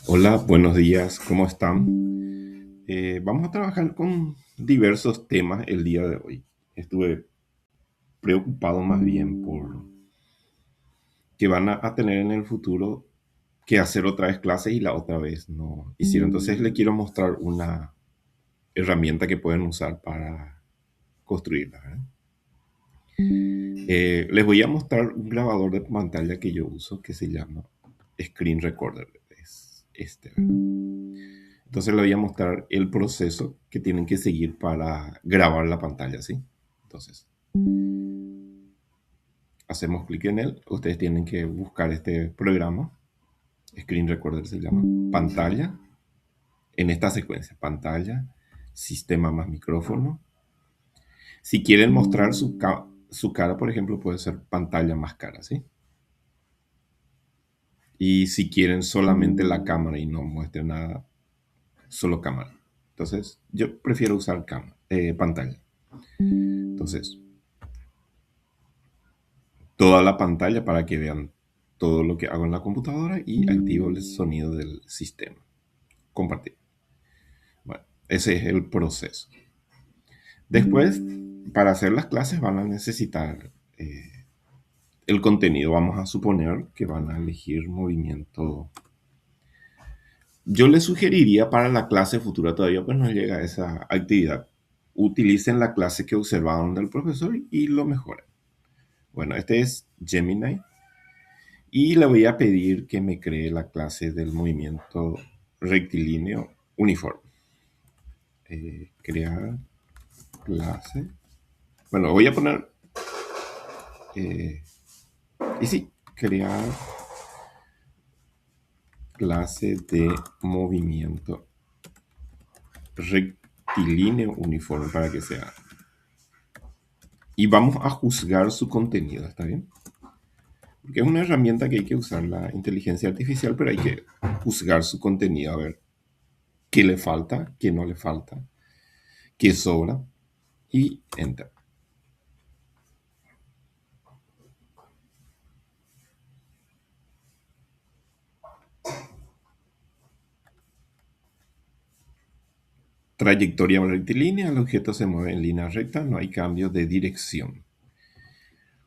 Hola, buenos días, ¿cómo están? Vamos a trabajar con diversos temas el día de hoy. Estuve preocupado más bien por que van a tener en el futuro que hacer otra vez clases y la otra vez no hicieron. Entonces les quiero mostrar una herramienta que pueden usar para construirla. ¿Eh? Les voy a mostrar un grabador de pantalla que yo uso que se llama Screen Recorder. Es este, ¿verdad? Entonces le voy a mostrar el proceso que tienen que seguir para grabar la pantalla, ¿sí? Entonces, hacemos clic en él. Ustedes tienen que buscar este programa. Screen Recorder se llama. Pantalla. En esta secuencia. Pantalla. Sistema más micrófono. Si quieren mostrar su cara, por ejemplo, puede ser pantalla más cara, ¿sí? Y si quieren solamente la cámara y no muestren nada, solo cámara. Entonces, yo prefiero usar pantalla. Entonces, toda la pantalla para que vean todo lo que hago en la computadora y activo el sonido del sistema. Compartir. Bueno, ese es el proceso. Después, para hacer las clases van a necesitar el contenido. Vamos a suponer que van a elegir movimiento. Yo les sugeriría para la clase futura, todavía pues no llega a esa actividad, utilicen la clase que observaron del profesor y lo mejoren. Bueno, este es Gemini. Y le voy a pedir que me cree la clase del movimiento rectilíneo uniforme. Crear clase. Bueno, voy a poner... eh, y sí, crear clase de movimiento rectilíneo uniforme para que sea. Y vamos a juzgar su contenido, ¿está bien? Porque es una herramienta que hay que usar la inteligencia artificial, pero hay que juzgar su contenido, a ver qué le falta, qué no le falta, qué sobra y enter. Trayectoria rectilínea, el objeto se mueve en línea recta, no hay cambio de dirección.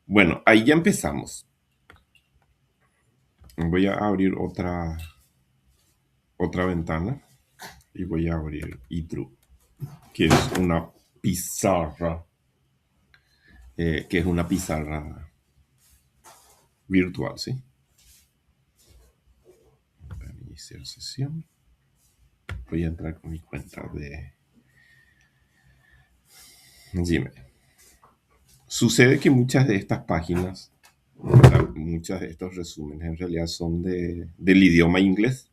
Bueno, ahí ya empezamos. Voy a abrir otra ventana y voy a abrir iTrue, que es una pizarra, virtual, ¿sí? Para iniciar sesión. Voy a entrar con mi cuenta de Gmail. Sucede que muchas de estas páginas, muchos de estos resúmenes en realidad son del idioma inglés.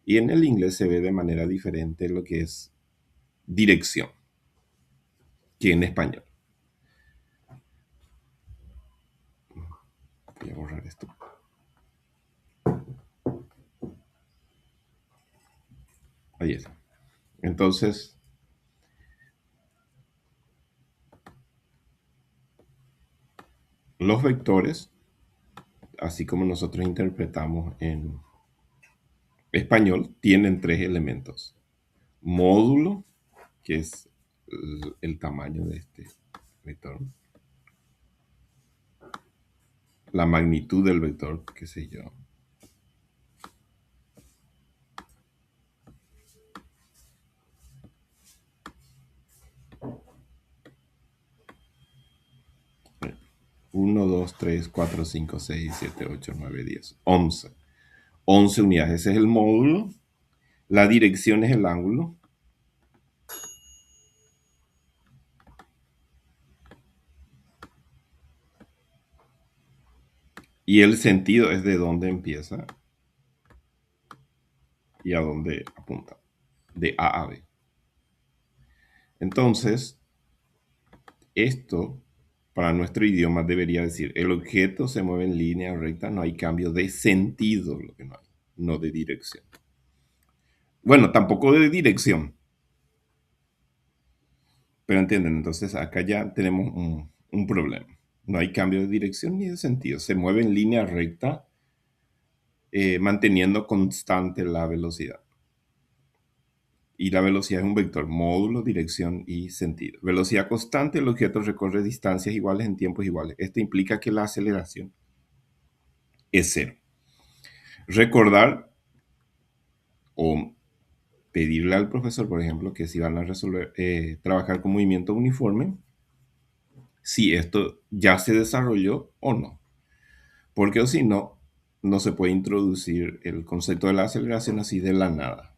Y en el inglés se ve de manera diferente lo que es dirección que en español. Voy a borrar esto. Ahí está. Entonces, los vectores, así como nosotros interpretamos en español, tienen tres elementos. Módulo, que es el tamaño de este vector. La magnitud del vector, qué sé yo. Uno, 2, 3, 4, 5, 6, 7, 8, 9, 10, 11. 11 unidades. Ese es el módulo. La dirección es el ángulo. Y el sentido es de dónde empieza y a dónde apunta. De A a B. Entonces, esto para nuestro idioma debería decir, el objeto se mueve en línea recta, no hay cambio de sentido, lo que no hay, no de dirección. Bueno, tampoco de dirección. Pero entienden, entonces acá ya tenemos un problema. No hay cambio de dirección ni de sentido. Se mueve en línea recta manteniendo constante la velocidad. Y la velocidad es un vector, módulo, dirección y sentido. Velocidad constante, el objeto recorre distancias iguales en tiempos iguales. Esto implica que la aceleración es cero. Recordar o pedirle al profesor, por ejemplo, que si van a resolver, trabajar con movimiento uniforme, si esto ya se desarrolló o no. Porque o si no, no se puede introducir el concepto de la aceleración así de la nada.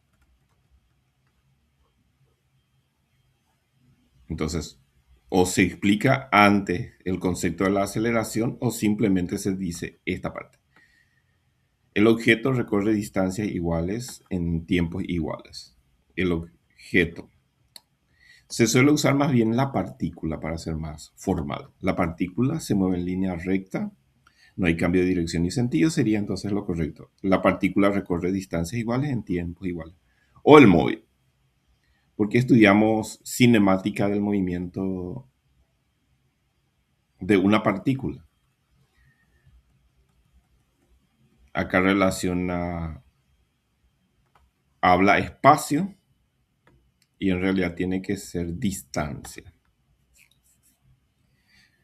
Entonces, o se explica antes el concepto de la aceleración o simplemente se dice esta parte. El objeto recorre distancias iguales en tiempos iguales. El objeto. Se suele usar más bien la partícula para ser más formal. La partícula se mueve en línea recta, no hay cambio de dirección ni sentido, sería entonces lo correcto. La partícula recorre distancias iguales en tiempos iguales. O el móvil. Porque estudiamos cinemática del movimiento de una partícula. Acá relaciona, habla espacio y en realidad tiene que ser distancia.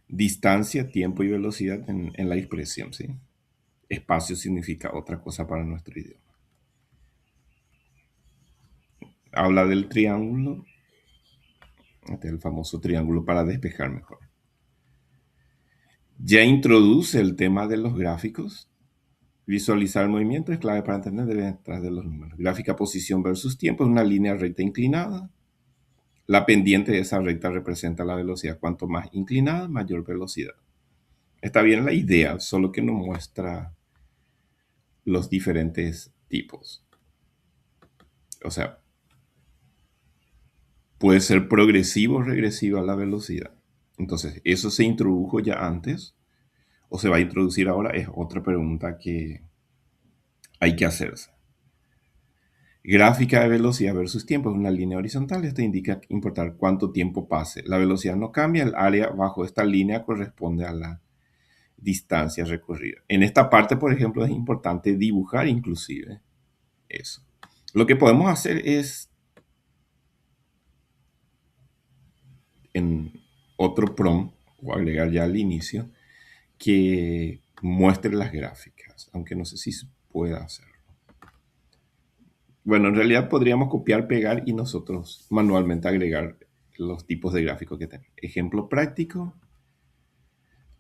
Distancia, tiempo y velocidad en la expresión, ¿sí? Espacio significa otra cosa para nuestro idioma. Habla del triángulo, este es el famoso triángulo para despejar mejor. Ya introduce el tema de los gráficos. Visualizar el movimiento es clave para entender detrás de los números. Gráfica posición versus tiempo es una línea recta inclinada. La pendiente de esa recta representa la velocidad. Cuanto más inclinada, mayor velocidad. Está bien la idea, solo que no muestra los diferentes tipos. O sea, puede ser progresivo o regresiva la velocidad. Entonces, ¿eso se introdujo ya antes o se va a introducir ahora? Es otra pregunta que hay que hacerse. Gráfica de velocidad versus tiempo es una línea horizontal. Esto indica importar cuánto tiempo pase. La velocidad no cambia, el área bajo esta línea corresponde a la distancia recorrida. En esta parte, por ejemplo, es importante dibujar inclusive eso. Lo que podemos hacer es en otro prompt o agregar ya al inicio que muestre las gráficas, aunque no sé si se pueda hacerlo. Bueno, en realidad podríamos copiar, pegar y nosotros manualmente agregar los tipos de gráficos que tenemos. Ejemplo práctico.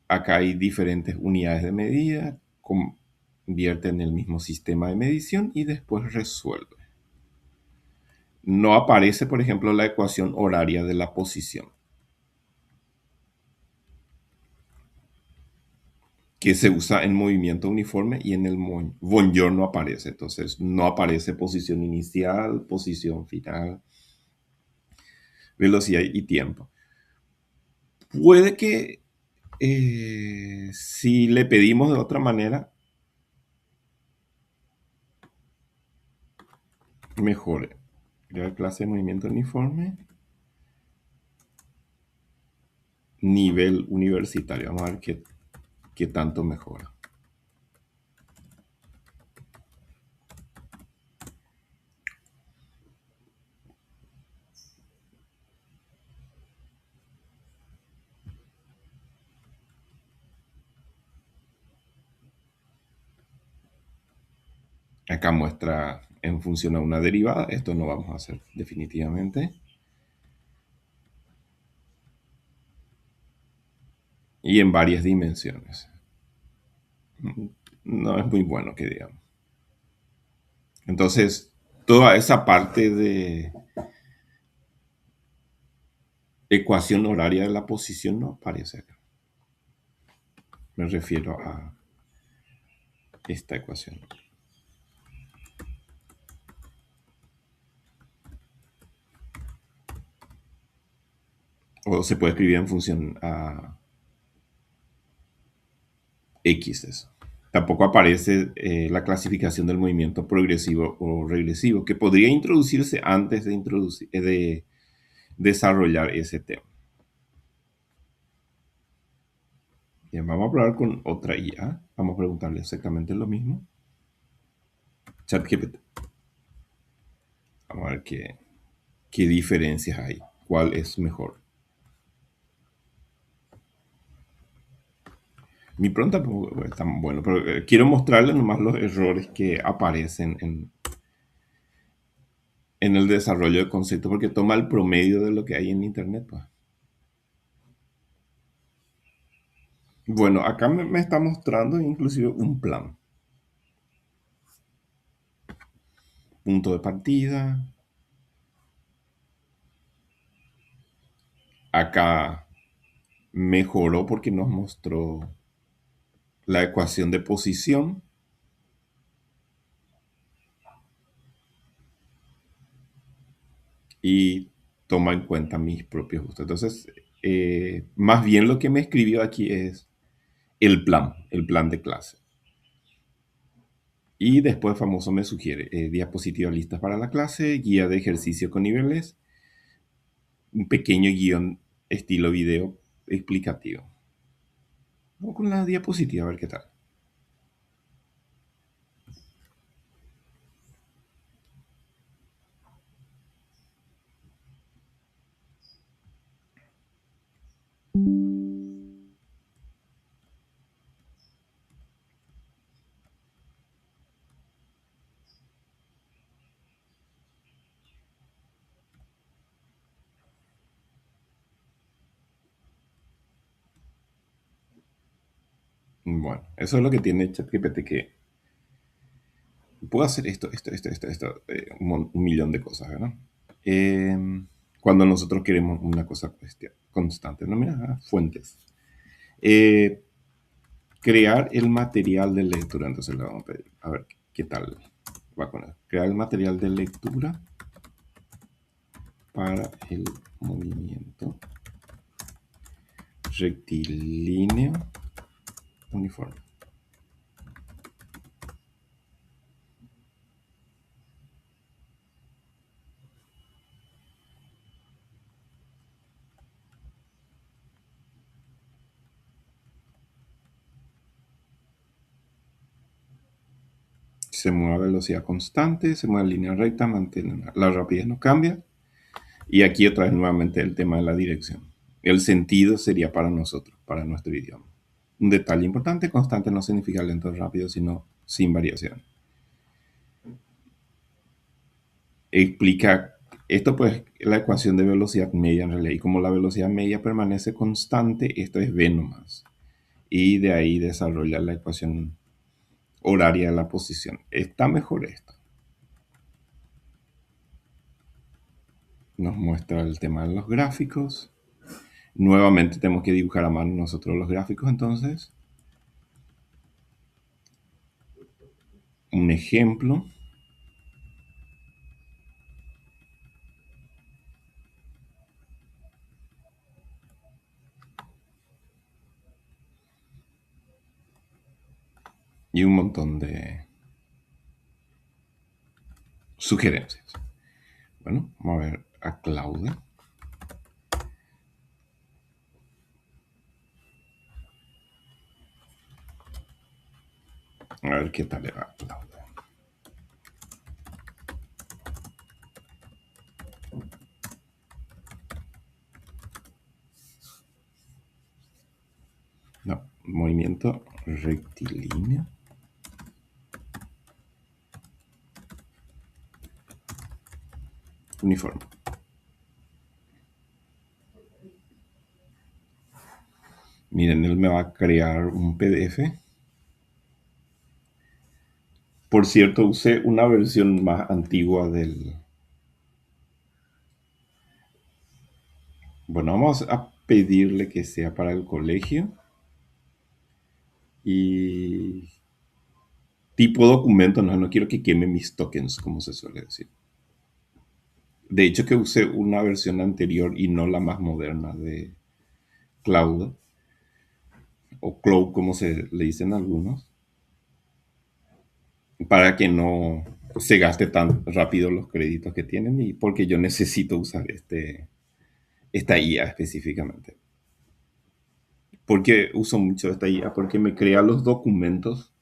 Acá hay diferentes unidades de medida, convierte en el mismo sistema de medición y después resuelve. No aparece, por ejemplo, la ecuación horaria de la posición, que se usa en movimiento uniforme y en el Bonjour no aparece. Entonces, no aparece posición inicial, posición final, velocidad y tiempo. Puede que si le pedimos de otra manera, mejore. Crear clase de movimiento uniforme. Nivel universitario. Vamos a ver qué tanto mejora. Acá muestra en función a una derivada. Esto no vamos a hacer definitivamente. Y en varias dimensiones. No es muy bueno que digamos. Entonces, toda esa parte de ecuación horaria de la posición no aparece acá. Me refiero a esta ecuación. O se puede escribir en función a X eso. Tampoco aparece la clasificación del movimiento progresivo o regresivo, que podría introducirse antes de desarrollar ese tema. Bien, vamos a probar con otra IA. Vamos a preguntarle exactamente lo mismo. ChatGPT. Vamos a ver qué diferencias hay. ¿Cuál es mejor? Mi pregunta pues, está bueno, pero quiero mostrarles nomás los errores que aparecen en el desarrollo de conceptos, porque toma el promedio de lo que hay en Internet, pues. Bueno, acá me está mostrando inclusive un plan, punto de partida. Acá mejoró porque nos mostró la ecuación de posición y toma en cuenta mis propios gustos. Entonces, más bien lo que me escribió aquí es el plan de clase. Y después famoso me sugiere diapositivas listas para la clase, guía de ejercicio con niveles, un pequeño guión estilo video explicativo. Vamos con la diapositiva a ver qué tal. Bueno, eso es lo que tiene ChatGPT, que puedo hacer un millón de cosas, ¿verdad? Eh, Cuando nosotros queremos una cosa constante, ¿no? Mira, fuentes. Eh, Crear el material de lectura, entonces le vamos a pedir, a ver qué tal va con él. Crear el material de lectura para el movimiento rectilíneo uniforme. Se mueve a velocidad constante, se mueve en línea recta, mantiene la rapidez no cambia. Y aquí otra vez nuevamente el tema de la dirección. El sentido sería para nosotros, para nuestro idioma. Un detalle importante, constante no significa lento o rápido, sino sin variación. Explica esto, pues, la ecuación de velocidad media en realidad. Y como la velocidad media permanece constante, esto es v nomás. Y de ahí desarrolla la ecuación horaria de la posición. Está mejor esto. Nos muestra el tema de los gráficos. Nuevamente tenemos que dibujar a mano nosotros los gráficos, entonces. Un ejemplo. Y un montón de sugerencias. Bueno, vamos a ver a Claudia. A ver qué tal le va a Claudia. No, movimiento rectilíneo. Uniforme. Miren, él me va a crear un PDF. Por cierto, usé una versión más antigua del... Bueno, vamos a pedirle que sea para el colegio. Y tipo documento, no, no quiero que queme mis tokens, como se suele decir. De hecho, que usé una versión anterior y no la más moderna de Cloud, o Cloud, como se le dicen algunos, para que no se gaste tan rápido los créditos que tienen y porque yo necesito usar esta IA específicamente. ¿Por qué uso mucho esta IA? Porque me crea los documentos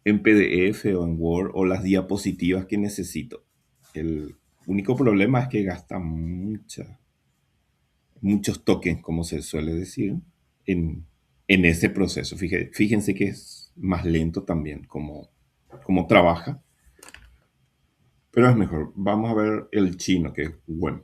en PDF o en Word o las diapositivas que necesito. El único problema es que gasta muchos tokens, como se suele decir, en, en ese proceso. Fíjense que es más lento también como trabaja, pero es mejor. Vamos a ver el chino, que es bueno.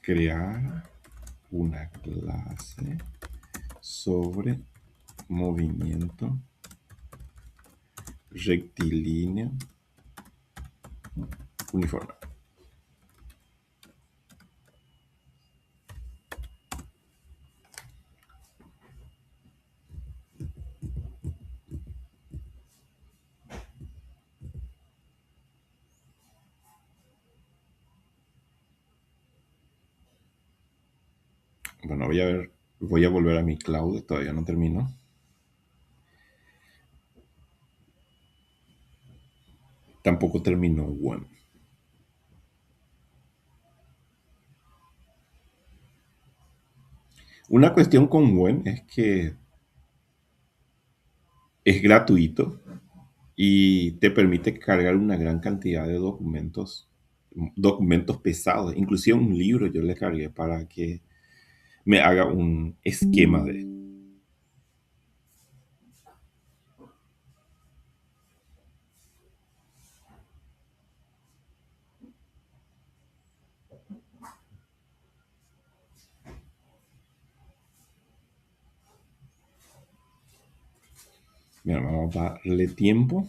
Crear una clase sobre movimiento rectilíneo uniforme. Bueno, voy a volver a mi cloud, todavía no termino. Tampoco terminó One. Una cuestión con One es que es gratuito y te permite cargar una gran cantidad de documentos pesados. Inclusive un libro yo le cargué para que me haga un esquema de... Mira, vamos a darle tiempo,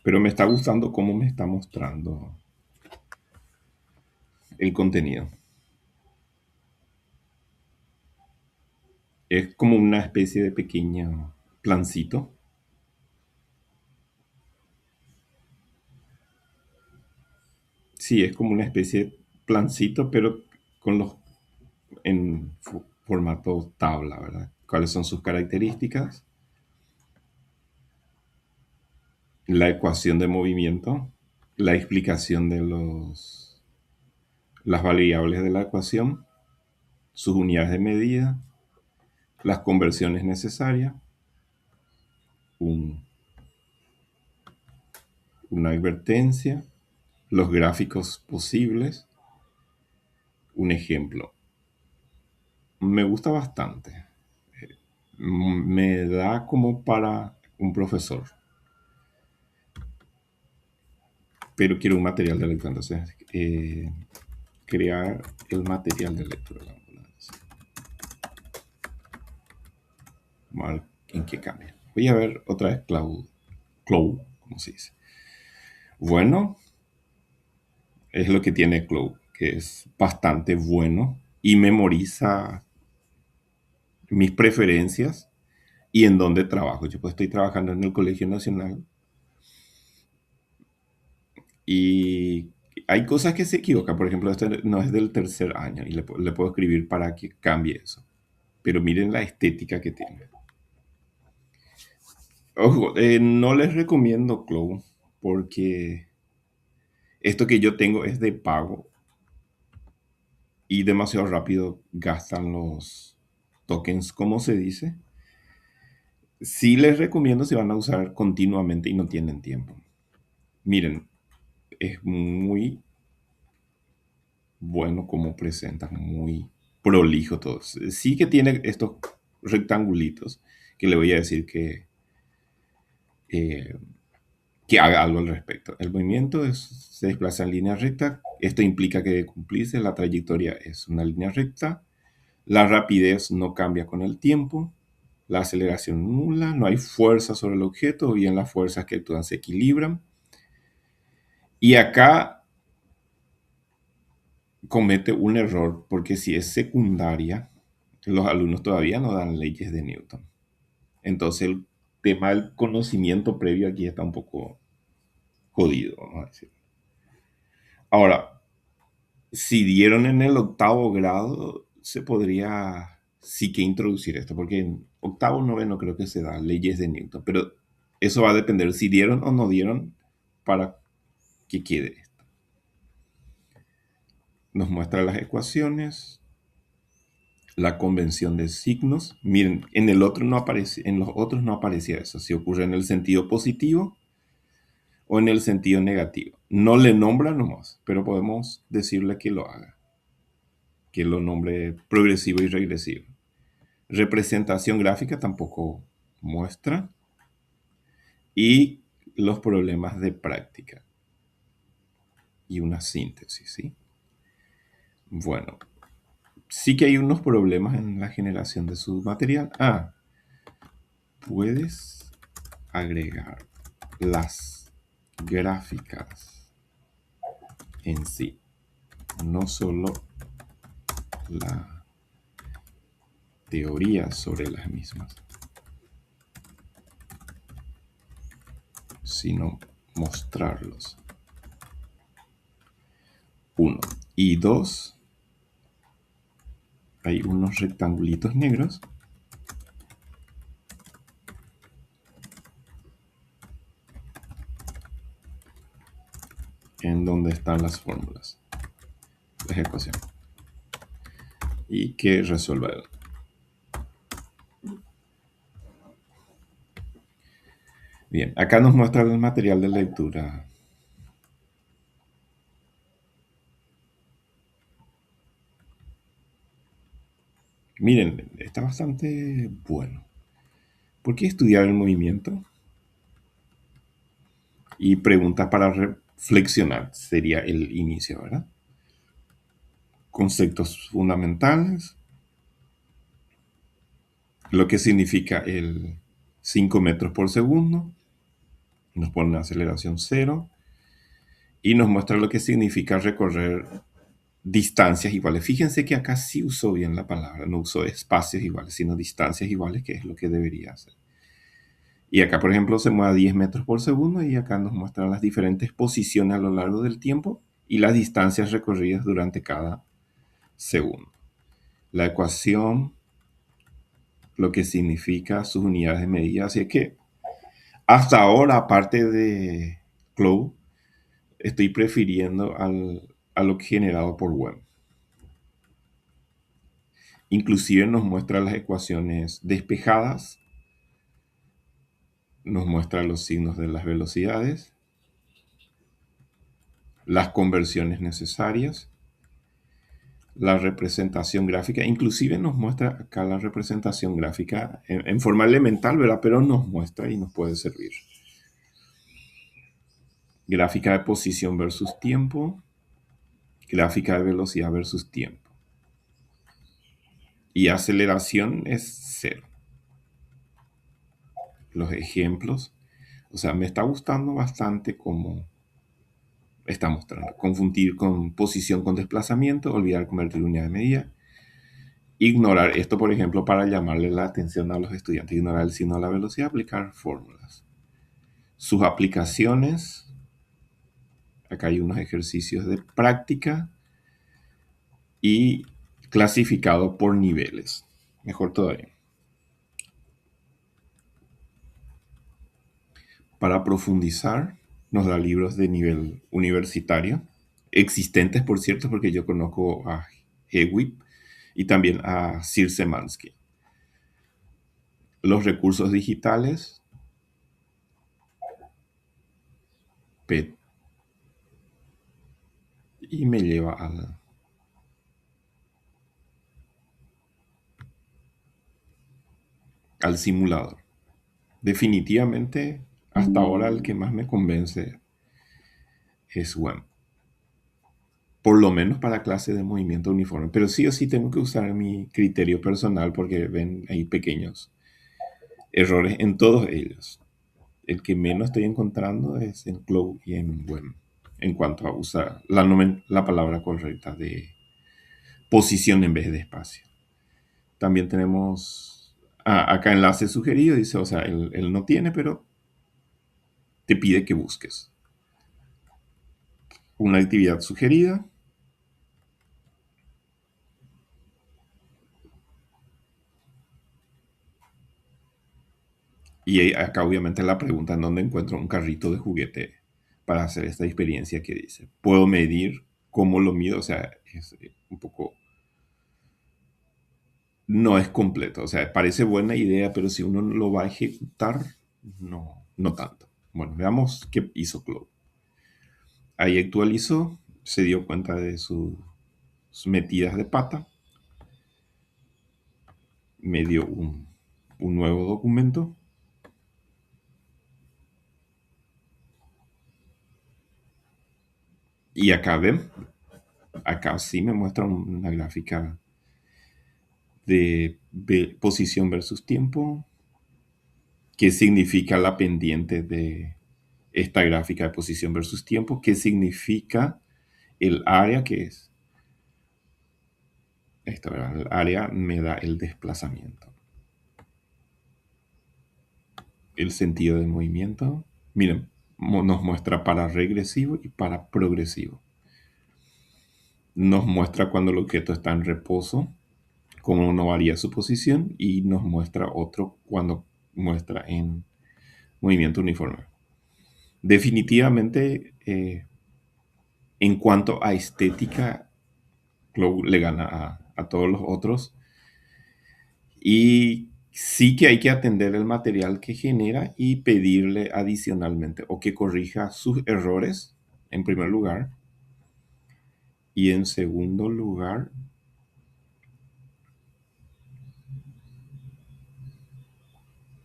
pero me está gustando cómo me está mostrando el contenido. Es como una especie de pequeño plancito. Sí, es como una especie de plancito, pero con los en formato tabla, ¿verdad? ¿Cuáles son sus características? La ecuación de movimiento, la explicación de las variables de la ecuación, sus unidades de medida, las conversiones necesarias, un- una advertencia, los gráficos posibles, un ejemplo. Me gusta bastante. Me da como para un profesor, pero quiero un material de lectura. Entonces, crear el material de lectura. Vamos a ver en qué cambia. Voy a ver otra vez Cloud, como se dice. Bueno, es lo que tiene Cloud, que es bastante bueno y memoriza mis preferencias y en dónde trabajo. Yo pues estoy trabajando en el Colegio Nacional y hay cosas que se equivocan. Por ejemplo, este no es del tercer año y le puedo escribir para que cambie eso. Pero miren la estética que tiene. Ojo, no les recomiendo Cloud porque esto que yo tengo es de pago y demasiado rápido gastan los tokens, como se dice. Sí les recomiendo si van a usar continuamente y no tienen tiempo. Miren, es muy bueno como presenta, muy prolijo todo. Sí que tiene estos rectangulitos que le voy a decir eh, que haga algo al respecto. El movimiento se desplaza en línea recta. Esto implica que de cumplirse la trayectoria es una línea recta. La rapidez no cambia con el tiempo. La aceleración nula. No hay fuerza sobre el objeto. O bien las fuerzas que actúan se equilibran. Y acá comete un error porque si es secundaria, los alumnos todavía no dan leyes de Newton. Entonces el tema del conocimiento previo aquí está un poco jodido, vamos a decir. Ahora, si dieron en el octavo grado, se podría sí que introducir esto, porque en octavo, noveno creo que se da leyes de Newton, pero eso va a depender si dieron o no dieron, para que quede esto. Nos muestra las ecuaciones, la convención de signos. Miren, en el otro no aparece, en los otros no aparecía eso. Si ocurre en el sentido positivo o en el sentido negativo. No le nombra nomás, pero podemos decirle que lo haga, que lo nombre progresivo y regresivo. Representación gráfica tampoco muestra. Y los problemas de práctica. Y una síntesis, ¿sí? Bueno, sí que hay unos problemas en la generación de su material. Puedes agregar las gráficas en sí, no solo la teoría sobre las mismas, sino mostrarlos. Uno. Y dos, hay unos rectangulitos negros en donde están las fórmulas, las ecuaciones. Y que resuelva él. Bien, acá nos muestra el material de lectura. Miren, está bastante bueno. ¿Por qué estudiar el movimiento? Y preguntas para reflexionar sería el inicio, ¿verdad? Conceptos fundamentales, lo que significa el 5 metros por segundo, nos pone una aceleración cero y nos muestra lo que significa recorrer distancias iguales. Fíjense que acá sí usó bien la palabra, no usó espacios iguales, sino distancias iguales, que es lo que debería hacer. Y acá, por ejemplo, se mueve a 10 metros por segundo y acá nos muestran las diferentes posiciones a lo largo del tiempo y las distancias recorridas durante cada segundo. La ecuación, lo que significa sus unidades de medida. Así es que hasta ahora, aparte de Cloud, estoy prefiriendo a lo generado por web. Inclusive nos muestra las ecuaciones despejadas, nos muestra los signos de las velocidades, las conversiones necesarias, la representación gráfica, inclusive nos muestra acá la representación gráfica en forma elemental, ¿verdad? Pero nos muestra y nos puede servir. Gráfica de posición versus tiempo, gráfica de velocidad versus tiempo. Y aceleración es cero. Los ejemplos, o sea, me está gustando bastante cómo está mostrando. Confundir con posición con desplazamiento, olvidar convertir unidad de medida. Ignorar esto, por ejemplo, para llamarle la atención a los estudiantes. Ignorar el signo de la velocidad, aplicar fórmulas. Sus aplicaciones. Acá hay unos ejercicios de práctica. Y clasificado por niveles. Mejor todavía. Para profundizar, nos da libros de nivel universitario. Existentes, por cierto, porque yo conozco a Hewitt y también a Sir Semansky. Los recursos digitales, PET, y me lleva al simulador. Definitivamente, hasta ahora el que más me convence es WEM. Por lo menos para clase de movimiento uniforme. Pero sí o sí tengo que usar mi criterio personal porque ven ahí pequeños errores en todos ellos. El que menos estoy encontrando es en Cloud y en WEM en cuanto a usar la palabra correcta de posición en vez de espacio. También tenemos acá enlace sugerido, dice, o sea, él no tiene, pero te pide que busques una actividad sugerida. Y acá obviamente la pregunta en dónde encuentro un carrito de juguete para hacer esta experiencia que dice. Puedo medir cómo lo mido, o sea, es un poco, no es completo, o sea, parece buena idea, pero si uno lo va a ejecutar, no tanto. Bueno, veamos qué hizo Claude. Ahí actualizó, se dio cuenta de sus metidas de pata, me dio un nuevo documento y acá ven, acá sí me muestra una gráfica de posición versus tiempo, qué significa la pendiente de esta gráfica de posición versus tiempo, qué significa el área que es. Esto, ¿verdad? El área me da el desplazamiento. El sentido de movimiento, miren, nos muestra para regresivo y para progresivo. Nos muestra cuando el objeto está en reposo, cómo no varía su posición, y nos muestra otro cuando muestra en movimiento uniforme. Definitivamente, en cuanto a estética, Cloud le gana a todos los otros. Y sí que hay que atender el material que genera y pedirle adicionalmente o que corrija sus errores, en primer lugar. Y en segundo lugar,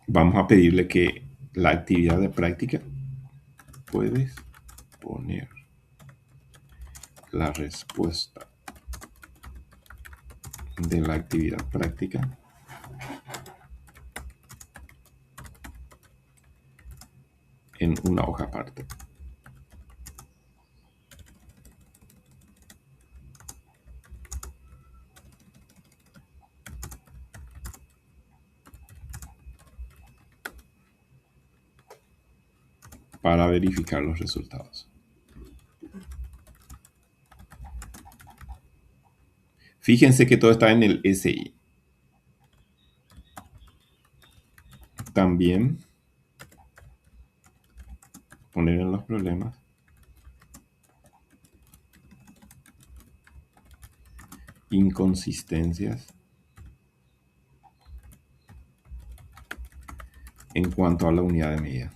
vamos a pedirle que la actividad de práctica, puedes poner la respuesta de la actividad práctica en una hoja aparte. Para verificar los resultados. Fíjense que todo está en el SI. También poner en los problemas inconsistencias en cuanto a la unidad de medida.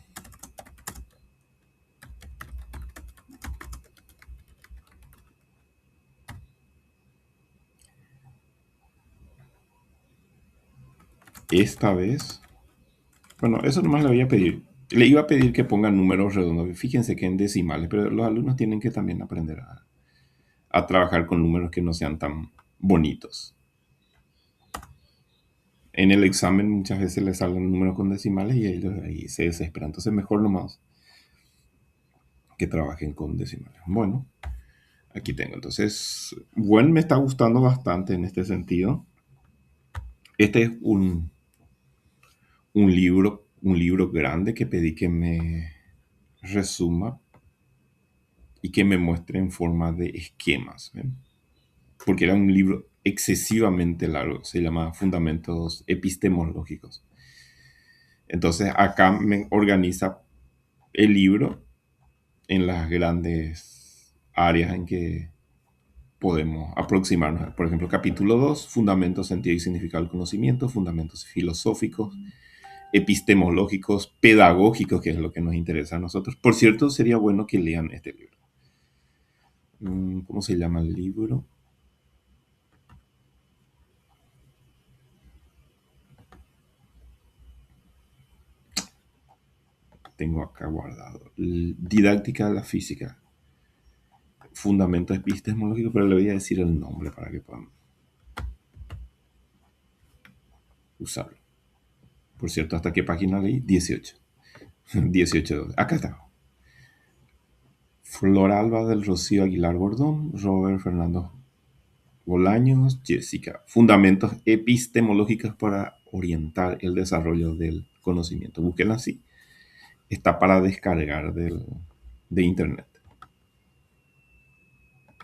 Esta vez, bueno, eso nomás le voy a pedir. Le iba a pedir que pongan números redondos. Fíjense que en decimales, pero los alumnos tienen que también aprender a trabajar con números que no sean tan bonitos. En el examen muchas veces les salen números con decimales y ellos ahí se desesperan. Entonces mejor nomás que trabajen con decimales. Bueno, aquí tengo. Entonces, bueno, me está gustando bastante en este sentido. Este es un libro grande que pedí que me resuma y que me muestre en forma de esquemas, ¿ven? Porque era un libro excesivamente largo, se llama Fundamentos Epistemológicos. Entonces acá me organiza el libro en las grandes áreas en que podemos aproximarnos. Por ejemplo, capítulo 2, Fundamentos, Sentido y Significado del Conocimiento, Fundamentos Filosóficos, Epistemológicos, Pedagógicos, que es lo que nos interesa a nosotros. Por cierto, sería bueno que lean este libro. ¿Cómo se llama el libro? Tengo acá guardado. Didáctica de la física. Fundamentos epistemológicos, pero le voy a decir el nombre para que puedan usarlo. Por cierto, ¿hasta qué página leí? 18. 18. Acá está. Flor Alba del Rocío Aguilar Gordón, Robert Fernando Bolaños, Jessica. Fundamentos epistemológicos para orientar el desarrollo del conocimiento. Búsquenla así. Está para descargar de internet.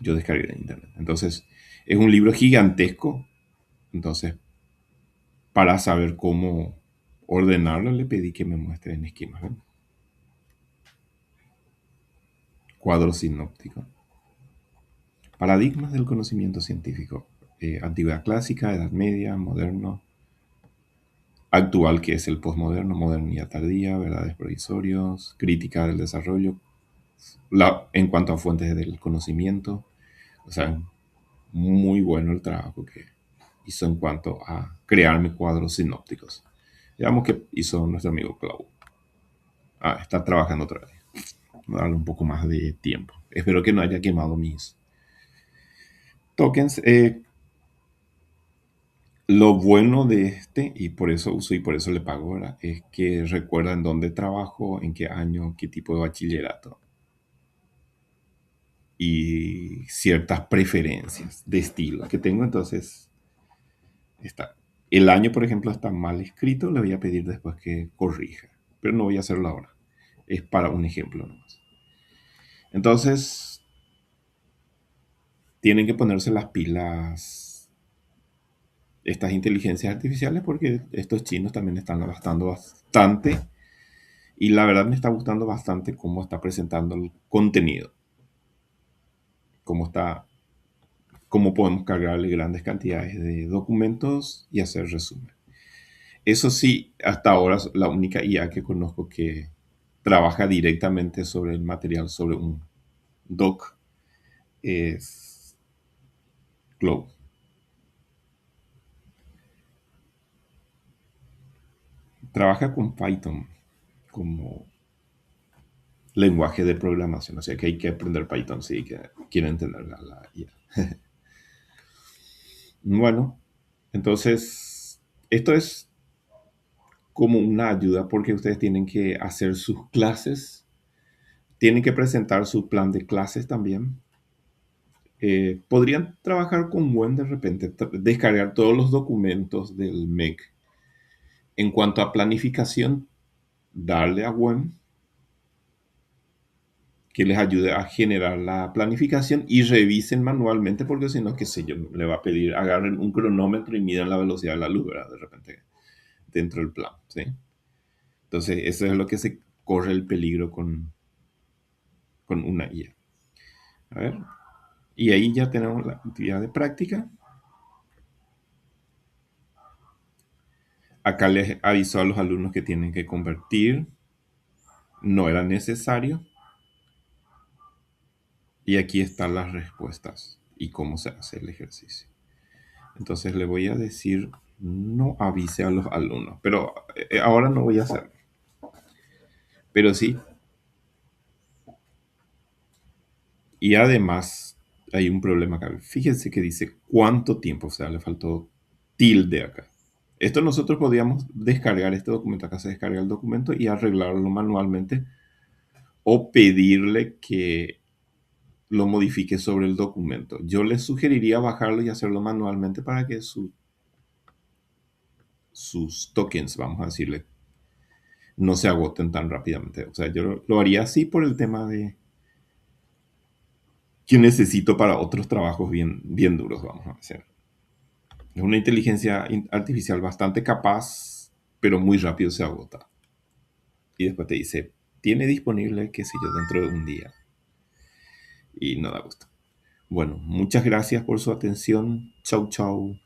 Yo descargué de internet. Entonces, es un libro gigantesco. Entonces, para saber cómo ordenarlo, le pedí que me muestre en esquemas. ¿Ven? cuadro sinóptico. Paradigmas del conocimiento científico. Antigüedad clásica, Edad Media, moderno, actual, que es el posmoderno, modernidad tardía, verdades provisorios, crítica del desarrollo, en cuanto a fuentes del conocimiento. O sea, muy bueno el trabajo que hizo en cuanto a crearme cuadros sinópticos. Digamos que hizo nuestro amigo Clau. Está trabajando otra vez. Voy a darle un poco más de tiempo. Espero que no haya quemado mis tokens. Lo bueno de este, y por eso uso y por eso le pago ahora, es que recuerda en dónde trabajo, en qué año, qué tipo de bachillerato y ciertas preferencias de estilo que tengo. Entonces, está. El año, por ejemplo, está mal escrito, le voy a pedir después que corrija, pero no voy a hacerlo ahora. Es para un ejemplo nomás. Entonces, tienen que ponerse las pilas estas inteligencias artificiales porque estos chinos también están gastando bastante y la verdad me está gustando bastante cómo está presentando el contenido, cómo está, cómo podemos cargarle grandes cantidades de documentos y hacer resumen. Eso sí, hasta ahora la única IA que conozco que trabaja directamente sobre el material, sobre un doc, es Cloud. Trabaja con Python como lenguaje de programación, o sea que hay que aprender Python si quieren entender la IA. Bueno, entonces, esto es como una ayuda porque ustedes tienen que hacer sus clases, tienen que presentar su plan de clases también. Podrían trabajar con Word de repente, descargar todos los documentos del MEC. En cuanto a planificación, darle a Word que les ayude a generar la planificación y revisen manualmente porque si no, qué sé yo, le va a pedir, agarren un cronómetro y midan la velocidad de la luz, ¿verdad? De repente, dentro del plan, ¿sí? Entonces, eso es lo que se corre el peligro con una IA. A ver, y ahí ya tenemos la actividad de práctica. Acá les avisó a los alumnos que tienen que convertir. No era necesario. Y aquí están las respuestas y cómo se hace el ejercicio. Entonces le voy a decir, no avise a los alumnos. Pero ahora no voy a hacerlo. Pero sí. Y además hay un problema acá. Fíjense que dice cuánto tiempo. O sea, le faltó tilde acá. Esto nosotros podríamos descargar este documento. Acá se descarga el documento y arreglarlo manualmente. O pedirle que lo modifique sobre el documento. Yo les sugeriría bajarlo y hacerlo manualmente para que sus tokens, vamos a decirle, no se agoten tan rápidamente. O sea, yo lo haría así por el tema de que necesito para otros trabajos bien, bien duros, vamos a decir. Es una inteligencia artificial bastante capaz, pero muy rápido se agota. Y después te dice, tiene disponible, qué sé yo, dentro de un día. Y no da gusto. Bueno, muchas gracias por su atención. Chau, chau.